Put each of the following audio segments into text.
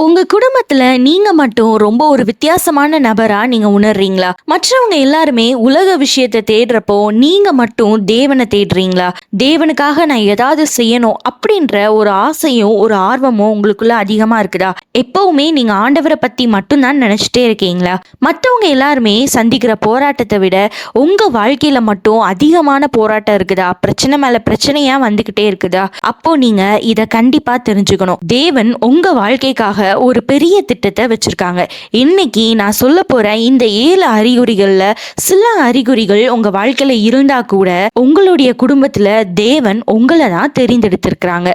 உங்க குடும்பத்துல நீங்க மட்டும் ரொம்ப ஒரு வித்தியாசமான நபரா நீங்க உணர்றீங்களா? மற்றவங்க எல்லாருமே உலக விஷயத்தை தேடுறப்போ நீங்க மட்டும் தேவனை தேடுறீங்களா? தேவனுக்காக நான் ஏதாவது செய்யணும் அப்படின்ற ஒரு ஆசையும் ஒரு ஆர்வமும் உங்களுக்குள்ள அதிகமா இருக்குதா? எப்பவுமே நீங்க ஆண்டவரை பத்தி மட்டும்தான் நினைச்சிட்டே இருக்கீங்களா? மற்றவங்க எல்லாருமே சந்திக்கிற போராட்டத்தை விட உங்க வாழ்க்கையில மட்டும் அதிகமான போராட்டம் இருக்குதா? பிரச்சனை மேல பிரச்சனையா வந்துகிட்டே இருக்குதா? அப்போ நீங்க இத கண்டிப்பா தெரிஞ்சுக்கணும். தேவன் உங்க வாழ்க்கைக்காக ஒரு பெரிய திட்டத்தை வச்சிருக்காங்க. இன்னைக்கு நான் சொல்ல போற இந்த 7 அறிகுறிகள்ல சில அறிகுறிகள் உங்க வாழ்க்கையில இருந்தா கூட உங்களுடைய குடும்பத்துல தேவன் உங்களை தான் தெரிந்தெடுத்திருக்கிறாங்க.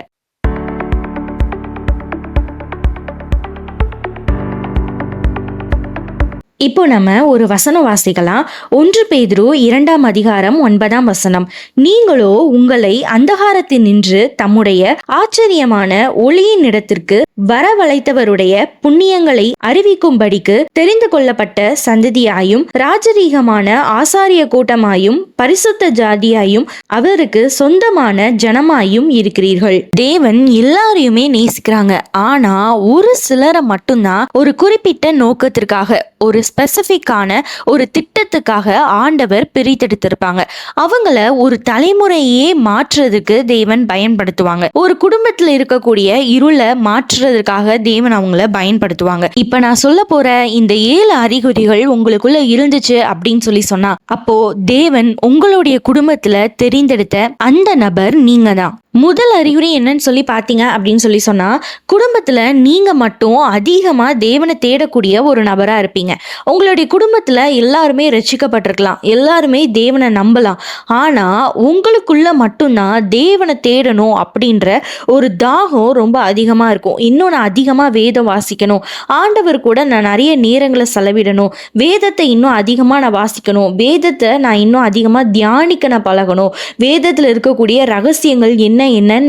இப்போ நம்ம ஒரு வசனம் வாசிக்கலாம். 1 பேதுரு 2ஆம் அதிகாரம் 9ஆம் வசனம். நீங்களோ உங்களை அந்தகாரத்தில் நின்று தம்முடைய ஆச்சரியமான ஒளியின் இடத்திற்கு வரவழைத்தவருடைய புண்ணியங்களை அறிவிக்கும்படிக்கு தெரிந்து கொள்ளப்பட்ட சந்ததியாயும் ராஜரீகமான ஆசாரிய கூட்டமாயும் பரிசுத்த ஜாதியாயும் அவருக்கு சொந்தமான ஜனமாயும் இருக்கிறீர்கள். தேவன் எல்லாரையுமே நேசிக்கிறாங்க. ஆனா ஒரு சிலரை மட்டும்தான் ஒரு குறிப்பிட்ட நோக்கத்திற்காக ஒரு ஸ்பெசிஃபிக்கான ஒரு திட்டத்துக்காக ஆண்டவர் பிரித்தெடுத்திருப்பாங்க. அவங்கள ஒரு தலைமுறையே மாற்றுறதுக்கு தேவன் பயன்படுத்துவாங்க. ஒரு குடும்பத்துல இருக்கக்கூடிய இருளை மாற்றுறதுக்காக தேவன் அவங்கள பயன்படுத்துவாங்க. இப்ப நான் சொல்ல போற இந்த 7 அறிகுறிகள் உங்களுக்குள்ள இருந்துச்சு அப்படின்னு சொல்லி சொன்னா, அப்போ தேவன் உங்களுடைய குடும்பத்துல தெரிந்தெடுத்த அந்த நபர் நீங்க தான். முதல் அறிகுறி என்னன்னு சொல்லி பார்த்தீங்க அப்படின்னு சொல்லி சொன்னா, குடும்பத்துல நீங்க மட்டும் அதிகமா தேவனை தேடக்கூடிய ஒரு நபரா இருப்பீங்க. உங்களுடைய குடும்பத்துல எல்லாருமே ரட்சிக்கப்பட்டிருக்கலாம், எல்லாருமே தேவனை நம்பலாம். ஆனா உங்களுக்குள்ள மட்டும்தான் தேவனை தேடணும் அப்படின்ற ஒரு தாகம் ரொம்ப அதிகமா இருக்கும். இன்னும் நான் அதிகமா வேதம் வாசிக்கணும், ஆண்டவர் கூட நான் நிறைய நேரங்களை செலவிடணும், வேதத்தை இன்னும் அதிகமா நான் வாசிக்கணும், வேதத்தை நான் இன்னும் அதிகமா தியானிக்க நான் பழகணும், வேதத்துல இருக்கக்கூடிய ரகசியங்கள் என்னன்னு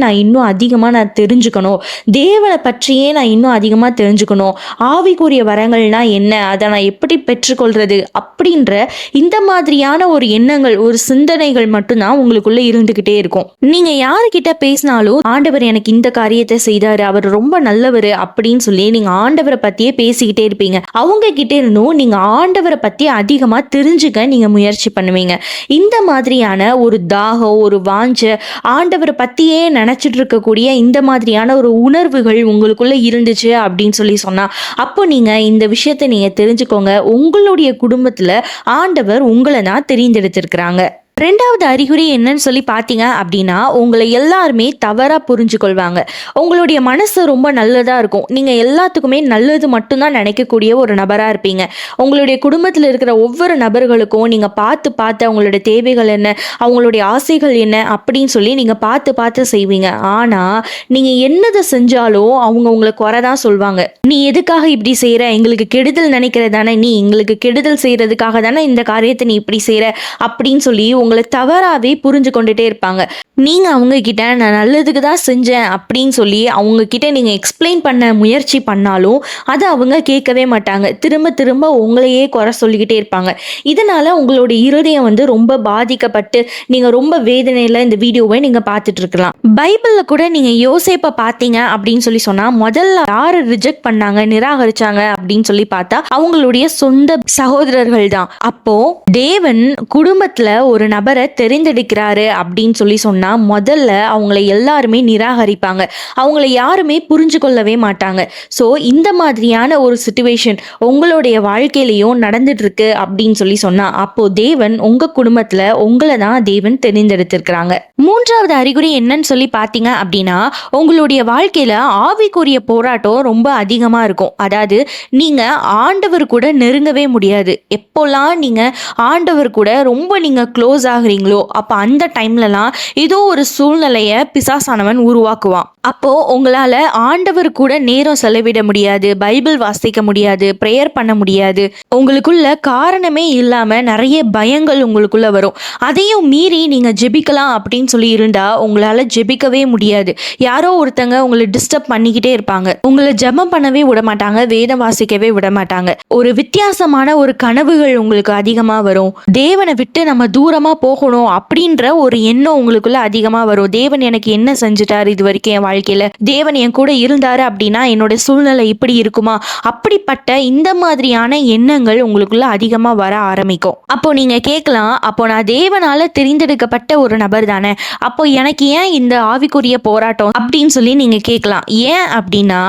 நான் இன்னும் அதிகமா நான் தெரிஞ்சுக்கணும், தேவனை பற்றியே நான் இன்னும் அதிகமா தெரிஞ்சுக்கணும், ஆவிக்குரிய வரங்கள்னா என்ன, அதை நான் எப்படி பெற்றுக்கொள்றது அப்படின்ற இந்த மாதிரியான ஒரு எண்ணங்கள் ஒரு சிந்தனைகள் மட்டும்தான் உங்களுக்குள்ள இருந்துகிட்டே இருக்கும். நீங்க யாருக்கிட்ட பேசினாலும் ஆண்டவர் எனக்கு இந்த காரியத்தை செய்தாரு, அவர் ரொம்ப நல்லவர் அப்படின்னு சொல்லி நீங்க ஆண்டவரை பத்தியே பேசிக்கிட்டே இருப்பீங்க. அவங்க கிட்ட இருந்தும் நீங்க ஆண்டவரை பத்தி அதிகமா தெரிஞ்சுக்க நீங்க முயற்சி பண்ணுவீங்க. இந்த மாதிரியான ஒரு தாகம் ஒரு வாஞ்ச ஆண்டவரை பத்தியே நினைச்சிட்டு இருக்கக்கூடிய இந்த மாதிரியான ஒரு உணர்வுகள் உங்களுக்குள்ள இருந்துச்சு அப்படின்னு சொல்லி சொன்னா, அப்போ நீங்க இந்த விஷயத்தை நீங்க தெரிஞ்சுக்கோங்க. உங்களுடைய குடும்பத்துல ஆண்டவர் உங்களை தான் தெரிந்தெடுத்திருக்கிறாங்க. 2வது அறிகுறி என்னன்னு சொல்லி பார்த்தீங்க அப்படின்னா, உங்களை எல்லாருமே தவறாக புரிஞ்சு கொள்வாங்க. உங்களுடைய மனசு ரொம்ப நல்லதாக இருக்கும். நீங்கள் எல்லாத்துக்குமே நல்லது மட்டும்தான் நினைக்கக்கூடிய ஒரு நபராக இருப்பீங்க. உங்களுடைய குடும்பத்தில் இருக்கிற ஒவ்வொரு நபர்களுக்கும் நீங்கள் பார்த்து பார்த்து அவங்களுடைய தேவைகள் என்ன, அவங்களுடைய ஆசைகள் என்ன அப்படின்னு சொல்லி நீங்கள் பார்த்து பார்த்து செய்வீங்க. ஆனால் நீங்கள் என்னதை செஞ்சாலும் அவங்க உங்களை குறை தான் சொல்வாங்க. நீ எதுக்காக இப்படி செய்கிற, எங்களுக்கு கெடுதல் நினைக்கிற தானே, நீ எங்களுக்கு கெடுதல் செய்கிறதுக்காக தானே இந்த காரியத்தை நீ இப்படி செய்கிற அப்படின்னு சொல்லி உங்களை தவறாவே புரிஞ்சு கொண்டுட்டே இருப்பாங்க. நீங்க அவங்க கிட்ட நான் நல்லதுக்கு தான் செஞ்சேன் அப்படின்னு சொல்லி அவங்க கிட்ட நீங்க எக்ஸ்பிளைன் பண்ண முயற்சி பண்ணாலும் அதை அவங்க கேட்கவே மாட்டாங்க. திரும்ப திரும்ப உங்களையே குறை சொல்லிக்கிட்டே இருப்பாங்க. இதனால உங்களுடைய இருதயம் ரொம்ப பாதிக்கப்பட்டு நீங்க ரொம்ப வேதனையில இந்த வீடியோவை நீங்க பார்த்துட்டு இருக்கலாம். பைபிள்ல கூட நீங்க யோசேப்பை பார்த்தீங்க அப்படின்னு சொல்லி சொன்னா, முதல்ல யாரு ரிஜெக்ட் பண்ணாங்க, நிராகரிச்சாங்க அப்படின்னு சொல்லி பார்த்தா அவங்களுடைய சொந்த சகோதரர்கள் தான். அப்போ தேவன் குடும்பத்துல ஒரு நபரை தெரிந்தெடுக்கிறாரு அப்படின்னு சொல்லி சொன்னா, முதல்ல அவங்களை எல்லாருமே நிராகரிப்பாங்க. அவங்களை யாருமே புரிஞ்சு கொள்ளவே மாட்டாங்க. ஸோ இந்த மாதிரியான ஒரு சிச்சுவேஷன் உங்களுடைய வாழ்க்கையிலையும் நடந்துட்டு இருக்கு அப்படின்னு சொல்லி சொன்னா, அப்போ தேவன் உங்க குடும்பத்துல உங்களை தான் தேவன் தெரிந்தெடுத்திருக்கிறாங்க. 3வது அறிகுறி என்னன்னு சொல்லி பார்த்தீங்க அப்படின்னா, உங்களுடைய வாழ்க்கையில ஆவிக்குரிய போராட்டம் ரொம்ப அதிகமா இருக்கும். அதாவது நீங்க ஆண்டவர் கூட நெருங்கவே முடியாது. எப்போல்லாம் நீங்க ஆண்டவர் கூட ரொம்ப நீங்க க்ளோஸ் ஆகுறீங்களோ அப்போ அந்த டைம்லலாம் ஏதோ ஒரு சூழ்நிலையை பிசாசானவன் உருவாக்குவான். அப்போ உங்களால ஆண்டவர் கூட நேரம் செலவிட முடியாது, பைபிள் வாசிக்க முடியாது, ப்ரேயர் பண்ண முடியாது. உங்களுக்குள்ள காரணமே இல்லாம நிறைய பயங்கள் உங்களுக்குள்ள வரும். அதையும் மீறி நீங்க ஜெபிக்கலாம் அப்படின்னு சொல்லி இருந்தா உங்களால ஜெபிக்கவே முடியாது. யாரோ ஒருத்தங்க உங்களை டிஸ்டர்ப் பண்ணிக்கிட்டே இருப்பாங்க. உங்களை ஜெபம் பண்ணவே விட மாட்டாங்க, வேதம் வாசிக்கவே விட மாட்டாங்க. ஒரு வித்தியாசமான ஒரு கனவுகள் உங்களுக்கு அதிகமா வரும். தேவனை விட்டு நம்ம தூரமா போகணும் அப்படின்ற ஒரு எண்ணம் உங்களுக்குள்ள அதிகமா வரும். தேவன் எனக்கு என்ன செஞ்சுட்டாரு இது வரைக்கும் என் வாழ்க்கையில, தேவன் என் கூட இருந்தாரு அப்படின்னா என்னோட சூழ்நிலை இப்படி இருக்குமா, அப்படிப்பட்ட இந்த மாதிரியான எண்ணங்கள் உங்களுக்குள்ள அதிகமா வர ஆரம்பிக்கும். அப்போ நீங்க கேட்கலாம், அப்போ நான் தேவனால தெரிந்தெடுக்கப்பட்ட ஒரு நபர் தானே, அப்போ எனக்கு ஏன் இந்த ஆவிக்குரிய போராட்டம் அப்படின்னு சொல்லி நீங்க கேட்கலாம். ஏன் அப்படின்னா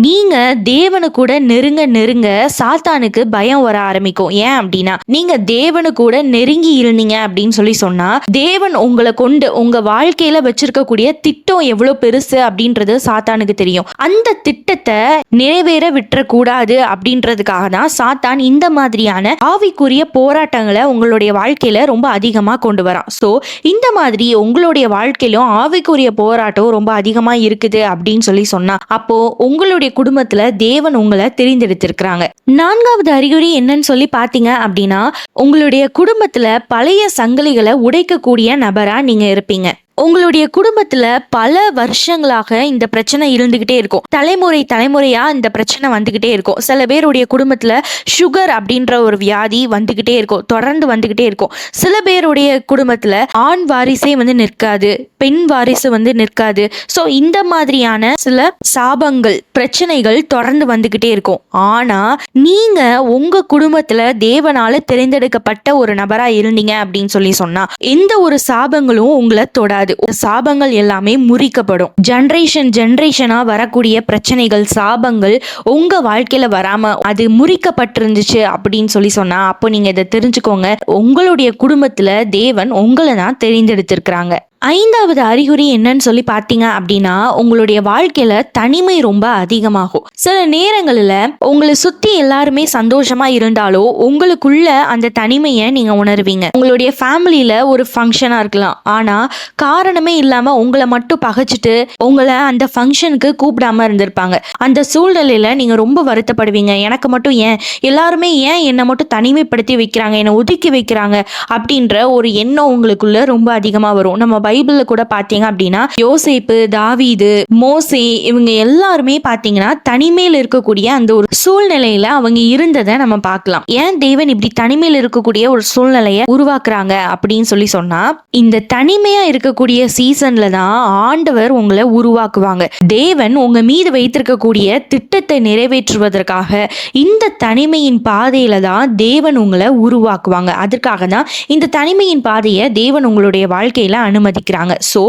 நீங்க தேவனு கூட நெருங்க நெருங்க சாத்தானுக்கு பயம் வர ஆரம்பிக்கும். ஏன் அப்படின்னா நீங்க தேவனு கூட நெருங்கி இருந்தீங்க அப்படின்னு சொல்லி சொன்னா தேவன் உங்களை கொண்டு உங்க வாழ்க்கையில வச்சிருக்கக்கூடிய திட்டம் எவ்வளவு பெருசு அப்படின்றது சாத்தானுக்கு தெரியும். அந்த திட்டத்தை நிறைவேற விட்டுறக்கூடாது அப்படின்றதுக்காக தான் சாத்தான் இந்த மாதிரியான ஆவிக்குரிய போராட்டங்களை உங்களுடைய வாழ்க்கையில ரொம்ப அதிகமா கொண்டு வரான். சோ இந்த மாதிரி உங்களுடைய வாழ்க்கையிலும் ஆவிக்குரிய போராட்டம் ரொம்ப அதிகமா இருக்குது அப்படின்னு சொல்லி சொன்னா அப்போ உங்களுடைய குடும்பத்துல தேவன் உங்களை தெரிந்தெடுத்திருக்கிறாங்க. 4வது அறிகுறி என்னன்னு சொல்லி பாத்தீங்க அப்படின்னா உங்களுடைய குடும்பத்துல பழைய சங்கிலிகளை உடைக்கக்கூடிய நபரா நீங்க இருப்பீங்க. உங்களுடைய குடும்பத்துல பல வருஷங்களாக இந்த பிரச்சனை இருந்துகிட்டே இருக்கும். தலைமுறையா இந்த பிரச்சனை வந்துகிட்டே இருக்கும். சில பேருடைய குடும்பத்துல சுகர் அப்படின்ற ஒரு வியாதி வந்துகிட்டே இருக்கும், தொடர்ந்து வந்துகிட்டே இருக்கும். சில பேருடைய குடும்பத்துல ஆண் வாரிசே நிற்காது, பெண் வாரிசு நிற்காது. சோ இந்த மாதிரியான சில சாபங்கள், பிரச்சனைகள் தொடர்ந்து வந்துகிட்டே இருக்கும். ஆனா நீங்க உங்க குடும்பத்துல தேவனால தெரிந்தெடுக்கப்பட்ட ஒரு நபரா இருந்தீங்க அப்படின்னு சொல்லி சொன்னா எந்த ஒரு சாபங்களும் உங்களை தொடாது. சாபங்கள் எல்லாமே முறிக்கப்படும். ஜெனரேஷனா வரக்கூடிய பிரச்சனைகள், சாபங்கள் உங்க வாழ்க்கையில வராம அது முறிக்கப்பட்டிருந்துச்சு அப்படின்னு சொல்லி சொன்னா அப்போ நீங்க இதை தெரிஞ்சுக்கோங்க, உங்களுடைய குடும்பத்துல தேவன் உங்களை தான் தெரிந்தெடுத்திருக்கிறாங்க. 5வது அறிகுறி என்னன்னு சொல்லி பார்த்தீங்க அப்படின்னா உங்களுடைய வாழ்க்கையில தனிமை ரொம்ப அதிகமாகும். சில நேரங்களில் உங்களை சுத்தி எல்லாருமே சந்தோஷமா இருந்தாலும் உங்களுக்குள்ள அந்த தனிமையை நீங்க உணர்வீங்க. உங்களுடைய ஃபேமிலியில ஒரு ஃபங்க்ஷனா இருக்கலாம், ஆனா காரணமே இல்லாம உங்களை மட்டும் பகைச்சிட்டு உங்களை அந்த ஃபங்க்ஷனுக்கு கூப்பிடாம இருந்திருப்பாங்க. அந்த சூழ்நிலையில நீங்க ரொம்ப வருத்தப்படுவீங்க. எனக்கு மட்டும் ஏன் எல்லாருமே ஏன் என்னை மட்டும் தனிமைப்படுத்தி வைக்கிறாங்க, என்னை ஒதுக்கி வைக்கிறாங்க அப்படின்ற ஒரு எண்ணம் உங்களுக்குள்ள ரொம்ப அதிகமா வரும். நம்ம பைபிள்ல கூட பாத்தீங்க அப்படின்னா யோசேப்பு, தாவீது, மோசே இவங்க எல்லாருமே பாத்தீங்கன்னா தனிமையில் இருக்கக்கூடிய அந்த ஒரு சூழ்நிலையில அவங்க இருந்ததை நம்ம பார்க்கலாம். ஏன் தேவன் இப்படி தனிமையில் இருக்கக்கூடிய ஒரு சூழ்நிலையை உருவாக்குறாங்க அப்படின்னு சொல்லி சொன்னா இந்த தனிமையா இருக்கக்கூடிய சீசன்ல தான் ஆண்டவர் உங்களை உருவாக்குவாங்க. தேவன் உங்க மீது வைத்திருக்கக்கூடிய திட்டத்தை நிறைவேற்றுவதற்காக இந்த தனிமையின் பாதையில தான் தேவன் உங்களை உருவாக்குவாங்க. அதற்காக தான் இந்த தனிமையின் பாதையை தேவன் உங்களுடைய வாழ்க்கையில அனுமதிக்கிறாங்க. சோ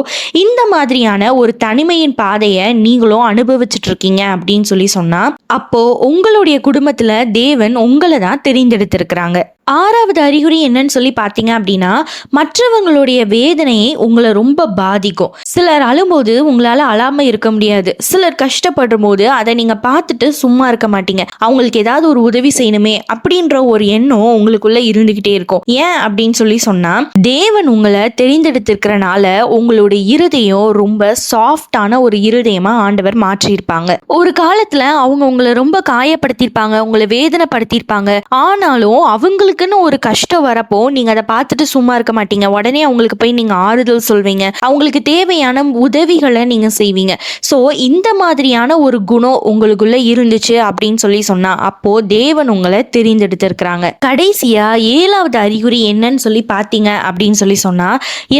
இந்த மாதிரியான ஒரு தனிமையின் பாதையை நீங்களும் அனுபவிச்சுட்டு இருக்கீங்க அப்படின்னு சொல்லி சொன்னா அப்போ உங்களுடைய குடும்பத்துல தேவன் உங்களை தான் தெரிந்தெடுத்திருக்கிறாங்க. 6வது அறிகுறி என்னன்னு சொல்லி பார்த்தீங்க அப்படின்னா மற்றவங்களுடைய வேதனையை உங்களை ரொம்ப பாதிக்கும். சிலர் அழும்போது உங்களால அழாம இருக்க முடியாது. சிலர் கஷ்டப்படும் போது அதை நீங்க பார்த்துட்டு சும்மா இருக்க மாட்டீங்க. அவங்களுக்கு ஏதாவது ஒரு உதவி செய்யணுமே அப்படின்ற ஒரு எண்ணம் உங்களுக்குள்ள இருந்துகிட்டே இருக்கும். ஏன் அப்படின்னு சொல்லி சொன்னா தேவன் உங்களை தெரிந்தெடுத்திருக்கிறனால உங்களுடைய இருதயம் ரொம்ப சாஃப்டான ஒரு இருதயமா ஆண்டவர் மாற்றியிருப்பாங்க. ஒரு காலத்துல அவங்க உங்களை ரொம்ப காயப்படுத்தியிருப்பாங்க, உங்களை வேதனைப்படுத்தியிருப்பாங்க. ஆனாலும் அவங்களுக்கு ஒரு கஷ்டம் வரப்போ நீங்க அதை பார்த்துட்டு சும்மா இருக்க மாட்டீங்க. உடனே அவங்களுக்கு போய் நீங்க ஆறுதல் சொல்வீங்க, அவங்களுக்கு தேவையான உதவிகளை நீங்க செய்வீங்க. சோ இந்த மாதிரியான ஒரு குணம் உங்களுக்குள்ள இருந்துச்சு அப்படின்னு சொல்லி சொன்னா அப்போ தேவன் உங்களை தெரிந்தெடுத்திருக்கிறாங்க. கடைசியா 7வது அறிகுறி என்னன்னு சொல்லி பார்த்தீங்க அப்படின்னு சொல்லி சொன்னா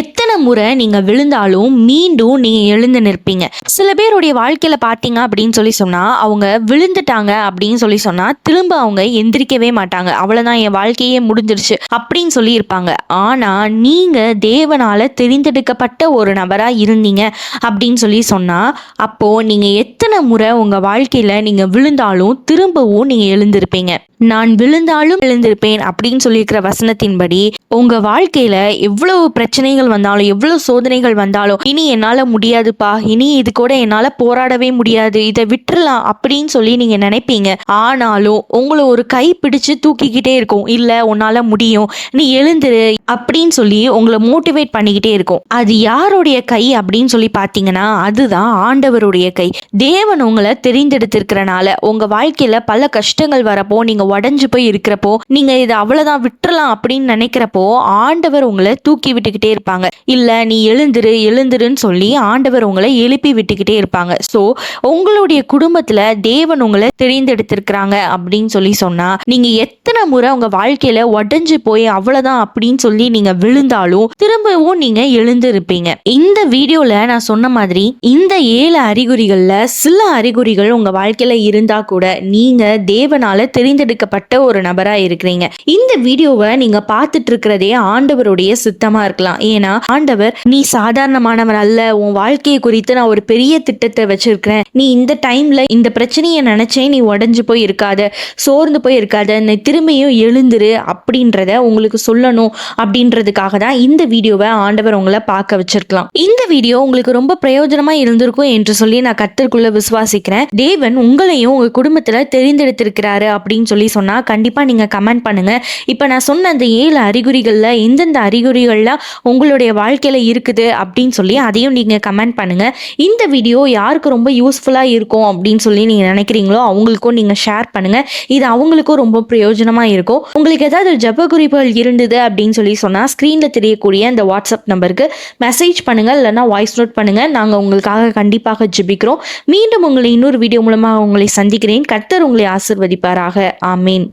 எத்தனை முறை நீங்க விழுந்தாலும் மீண்டும் நீங்க எழுந்து நிற்பீங்க. சில பேருடைய வாழ்க்கையில பார்த்தீங்க அப்படின்னு சொல்லி சொன்னா அவங்க விழுந்துட்டாங்க அப்படின்னு சொல்லி சொன்னா திரும்ப அவங்க எந்திரிக்கவே மாட்டாங்க. அவ்வளவுதான், என் வாழ்க்கையே முடிஞ்சிருச்சு அப்படின்னு சொல்லி இருப்பாங்க. ஆனா நீங்க தேவனால தெரிந்தெடுக்கப்பட்ட ஒரு நபரா இருந்தீங்க அப்படின்னு சொல்லி சொன்னா அப்போ நீங்க எத்தனை முறை உங்க வாழ்க்கையில நீங்க விழுந்தாலும் திரும்பவும் நீங்க எழுந்திருப்பீங்க. நான் விழுந்தாலும் எழுந்திருப்பேன் அப்படின்னு சொல்லியிருக்கிற வசனத்தின்படி உங்க வாழ்க்கையில எவ்வளவு பிரச்சனைகள் வந்தாலும் எவ்வளவு சோதனைகள் வந்தாலும் இனி என்னால முடியாதுப்பா, இனி இது கூட என்னால போராடவே முடியாது, இதை விட்டுறலாம் அப்படின்னு சொல்லி நீங்க நினைப்பீங்க. ஆனாலும் உங்களை ஒரு கை பிடிச்சு தூக்கிக்கிட்டே இருக்கும். இல்ல உன்னால முடியும், நீ எழுந்துரு அப்படின்னு சொல்லி உங்களை மோட்டிவேட் பண்ணிக்கிட்டே இருக்கும். அது யாருடைய கை அப்படின்னு சொல்லி பாத்தீங்கன்னா அதுதான் ஆண்டவருடைய கை. தேவன் உங்களை தெரிந்தெடுத்திருக்கிறனால உங்க வாழ்க்கையில பல கஷ்டங்கள் வரப்போ நீங்க உடைஞ்சு போய் இருக்கிறப்போ, நீங்க இதை அவ்வளவுதான் விட்டுறலாம் அப்படின்னு நினைக்கிறப்போ ஆண்டவர் உங்களை தூக்கி விட்டுக்கிட்டே இருப்பாங்க. இல்ல நீ எழுந்துரு எழுந்துருன்னு சொல்லி ஆண்டவர் உங்களை எழுப்பி விட்டுக்கிட்டே இருப்பாங்க. சோ உங்களுடைய குடும்பத்துல தேவன் உங்களை தெரிந்தெடுத்திருக்கிறாங்க அப்படின்னு சொல்லி சொன்னா, நீங்க எத்தனை முறை உங்க வாழ்க்கையில உடைஞ்சு போய் அவ்வளவுதான் அப்படின்னு சொல்லி நீங்க விழுந்தாலும் திரும்பவும் நீங்க எழுந்து இருப்பீங்க. இந்த வீடியோல நான் சொன்ன மாதிரி இந்த 7 அறிகுறிகள்ல சில அறிகுறிகள் உங்க வாழ்க்கையில இருந்தா கூட நீங்க தேவனால தெரிந்தெடுக்கப்பட்ட ஒரு நபரா இருக்கிறீங்க. இந்த வீடியோவை நீங்க பார்த்துட்டு இருக்கிறதே ஆண்டவருடைய சித்தமா இருக்கலாம். ஏன்னா ஆண்டவர், நீ சாதாரணமானவர் அல்ல, உன் வாழ்க்கையை குறித்து நான் ஒரு பெரிய திட்டத்தை வச்சிருக்கிறேன், நீ இந்த டைம்ல இந்த பிரச்சனையை நினைச்சே நீ உடைஞ்சு போய் இருக்காத, சோர்ந்து போய் இருக்காத, நீ திரும்பியும் எழுந்துரு அப்படின்றத உங்களுக்கு சொல்லணும் அப்படின்றதுக்காக தான் இந்த வீடியோவை ஆண்டவர் உங்களை பார்க்க வச்சிருக்கலாம். இந்த வீடியோ உங்களுக்கு ரொம்ப பிரயோஜனமா இருந்திருக்கும் என்று சொல்லி நான் கர்த்தருக்குள்ள விசுவாசிக்கிறேன். தேவன் உங்களையும் உங்க குடும்பத்துல தெரிந்தெடுத்திருக்கிறாரு அப்படின்னு சொல்லி சொன்னா கண்டிப்பா நீங்க கமெண்ட் பண்ணுங்க. இப்ப நான் சொன்ன அந்த 7 அறிகுறிகள்ல எந்தெந்த அறிகுறிகள்லாம் உங்களுடைய வாழ்க்கையில இருக்குது அப்படின்னு சொல்லி அதையும் நீங்க கமெண்ட் பண்ணுங்க. இந்த வீடியோ யாருக்கு ரொம்ப யூஸ்ஃபுல்லா இருக்கும் அப்படின்னு சொல்லி நீங்க நினைக்கிறீங்களோ அவங்களுக்கும் நீங்க ஷேர் பண்ணுங்க. இது அவங்களுக்கும் ரொம்ப பிரயோஜனமா இருக்கும். உங்களுக்கு ஏதாவது ஜெப குறிப்புகள் இருந்தது அப்படின்னு சொல்லி சொன்னா ஸ்கிரீன்ல தெரியக்கூடிய இந்த வாட்ஸ்அப் நம்பருக்கு மெசேஜ் பண்ணுங்க, இல்லைன்னா வாய்ஸ் நோட் பண்ணுங்க. நாங்க உங்களுக்காக கண்டிப்பாக ஜெபிக்கிறோம். மீண்டும் உங்களை இன்னொரு வீடியோ மூலமாக உங்களை சந்திக்கிறேன். கர்த்தர் உங்களை ஆசீர்வதிப்பாராக. ஆமீன்.